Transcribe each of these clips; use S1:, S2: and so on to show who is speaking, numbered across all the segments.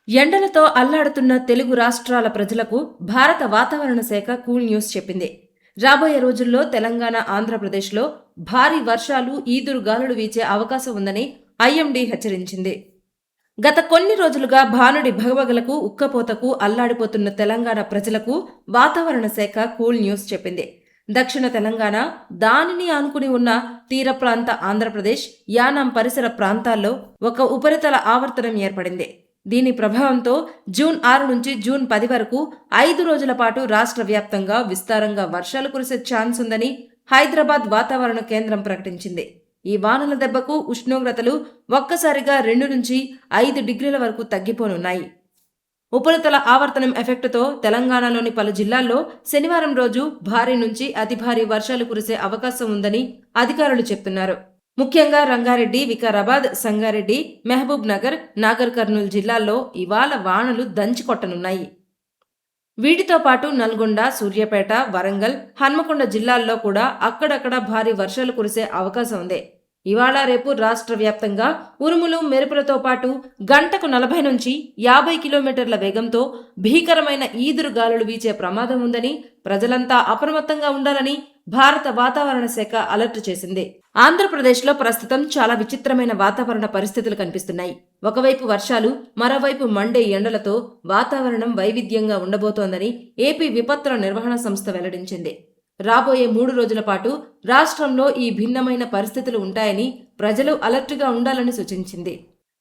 S1: ఎండలతో అల్లాడుతున్న తెలుగు రాష్ట్రాల ప్రజలకు భారత వాతావరణ శాఖ కూల్ న్యూస్ చెప్పింది. రాబోయే రోజుల్లో తెలంగాణ, ఆంధ్రప్రదేశ్లో భారీ వర్షాలు, ఈదురుగాలులు వీచే అవకాశం ఉందని ఐఎండీ హెచ్చరించింది. గత కొన్ని రోజులుగా భానుడి భగభగలకు, ఉక్కపోతకు అల్లాడిపోతున్న తెలంగాణ ప్రజలకు వాతావరణ శాఖ కూల్ న్యూస్ చెప్పింది. దక్షిణ తెలంగాణ, దానిని ఆనుకుని ఉన్న తీర ప్రాంత ఆంధ్రప్రదేశ్, యానాం పరిసర ప్రాంతాల్లో ఒక ఉపరితల ఆవర్తనం ఏర్పడింది. దీని ప్రభావంతో జూన్ 6 నుంచి జూన్ 10 వరకు 5 రోజుల పాటు రాష్ట్ర వ్యాప్తంగా విస్తారంగా వర్షాలు కురిసే ఛాన్స్ ఉందని హైదరాబాద్ వాతావరణ కేంద్రం ప్రకటించింది. ఈ వానల దెబ్బకు ఉష్ణోగ్రతలు ఒక్కసారిగా 2 నుంచి 5 డిగ్రీల వరకు తగ్గిపోనున్నాయి. ఉపరితల ఆవర్తనం ఎఫెక్టుతో తెలంగాణలోని పలు జిల్లాల్లో శనివారం రోజు భారీ నుంచి అతి భారీ వర్షాలు కురిసే అవకాశం ఉందని అధికారులు చెప్తున్నారు. ముఖ్యంగా రంగారెడ్డి, వికారాబాద్, సంగారెడ్డి, మహబూబ్ నగర్, నాగర్ కర్నూలు జిల్లాల్లో ఇవాళ వానలు దంచికొట్టనున్నాయి. వీటితో పాటు నల్గొండ, సూర్యాపేట, వరంగల్, హన్మకొండ జిల్లాల్లో కూడా అక్కడక్కడ భారీ వర్షాలు కురిసే అవకాశం ఉంది. ఇవాళ రేపు రాష్ట్ర వ్యాప్తంగా ఉరుములు, మెరుపులతో పాటు గంటకు 40 నుంచి 50 కిలోమీటర్ల వేగంతో భీకరమైన ఈదురు గాలులు వీచే ప్రమాదం ఉందని ప్రజలంతా అప్రమత్తంగా ఉండాలని భారత వాతావరణ శాఖ అలర్ట్ చేసింది. ఆంధ్రప్రదేశ్లో ప్రస్తుతం చాలా విచిత్రమైన వాతావరణ పరిస్థితులు కనిపిస్తున్నాయి. ఒకవైపు వర్షాలు, మరోవైపు మండే ఎండలతో వాతావరణం వైవిధ్యంగా ఉండబోతోందని ఏపీ విపత్తుల నిర్వహణ సంస్థ వెల్లడించింది. రాబోయే 3 రోజుల పాటు రాష్ట్రంలో ఈ భిన్నమైన పరిస్థితులు ఉంటాయని ప్రజలు అలర్ట్గా ఉండాలని సూచించింది.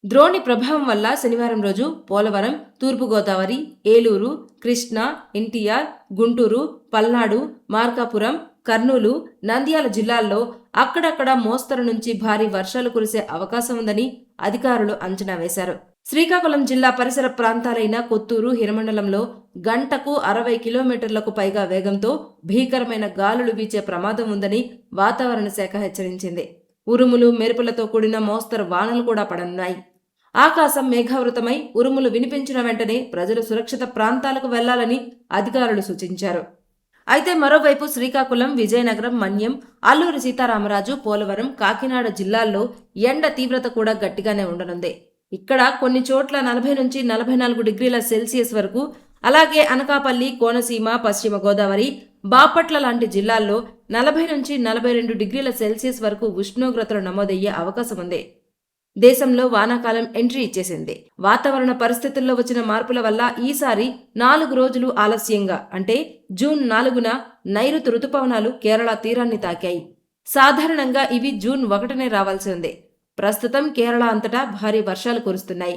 S1: ద్రోణి ప్రభావం వల్ల శనివారం రోజు పోలవరం, తూర్పుగోదావరి, ఏలూరు, కృష్ణా, ఎన్టీఆర్, గుంటూరు, పల్నాడు, మార్కాపురం, కర్నూలు, నంద్యాల జిల్లాల్లో అక్కడక్కడ మోస్తరు నుంచి భారీ వర్షాలు కురిసే అవకాశం ఉందని అధికారులు అంచనా వేశారు. శ్రీకాకుళం జిల్లా పరిసర ప్రాంతాలైన కొత్తూరు, హిరమండలంలో గంటకు 60 కిలోమీటర్లకు పైగా వేగంతో భీకరమైన గాలులు వీచే ప్రమాదం ఉందని వాతావరణ శాఖ హెచ్చరించింది. ఉరుములు, మెరుపులతో కూడిన మోస్తరు వానలు కూడా పడనున్నాయి. ఆకాశం మేఘావృతమై ఉరుములు వినిపించిన వెంటనే ప్రజలు సురక్షిత ప్రాంతాలకు వెళ్లాలని అధికారులు సూచించారు. అయితే మరోవైపు శ్రీకాకుళం, విజయనగరం, మన్యం, అల్లూరి సీతారామరాజు, పోలవరం, కాకినాడ జిల్లాల్లో ఎండ తీవ్రత కూడా గట్టిగానే ఉండనుంది. ఇక్కడ కొన్ని చోట్ల 40 నుంచి 44 డిగ్రీల సెల్సియస్ వరకు, అలాగే అనకాపల్లి, కోనసీమ, పశ్చిమ గోదావరి, బాపట్ల లాంటి జిల్లాల్లో 40 నుంచి 42 డిగ్రీల సెల్సియస్ వరకు ఉష్ణోగ్రతలు నమోదయ్యే అవకాశం ఉంది. దేశంలో వానాకాలం ఎంట్రీ ఇచ్చేసింది. వాతావరణ పరిస్థితుల్లో వచ్చిన మార్పుల వల్ల ఈసారి 4 రోజులు ఆలస్యంగా అంటే జూన్ 4న నైరుతి రుతుపవనాలు కేరళ తీరాన్ని తాకాయి. సాధారణంగా ఇవి జూన్ 1నే రావాల్సి ఉంది. ప్రస్తుతం కేరళ అంతటా భారీ వర్షాలు కురుస్తున్నాయి.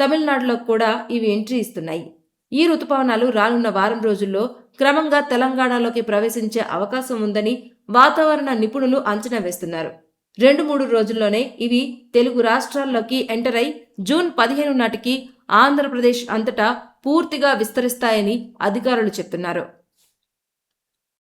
S1: తమిళనాడులో కూడా ఇవి ఎంట్రీ ఇస్తున్నాయి. ఈ రుతుపవనాలు రానున్న వారం రోజుల్లో క్రమంగా తెలంగాణలోకి ప్రవేశించే అవకాశం ఉందని వాతావరణ నిపుణులు అంచనా వేస్తున్నారు. 2-3 రోజుల్లోనే ఇవి తెలుగు రాష్ట్రాల్లోకి ఎంటర్ అయి జూన్ 15 నాటికి ఆంధ్రప్రదేశ్ అంతటా పూర్తిగా విస్తరిస్తాయని అధికారులు చెప్తున్నారు.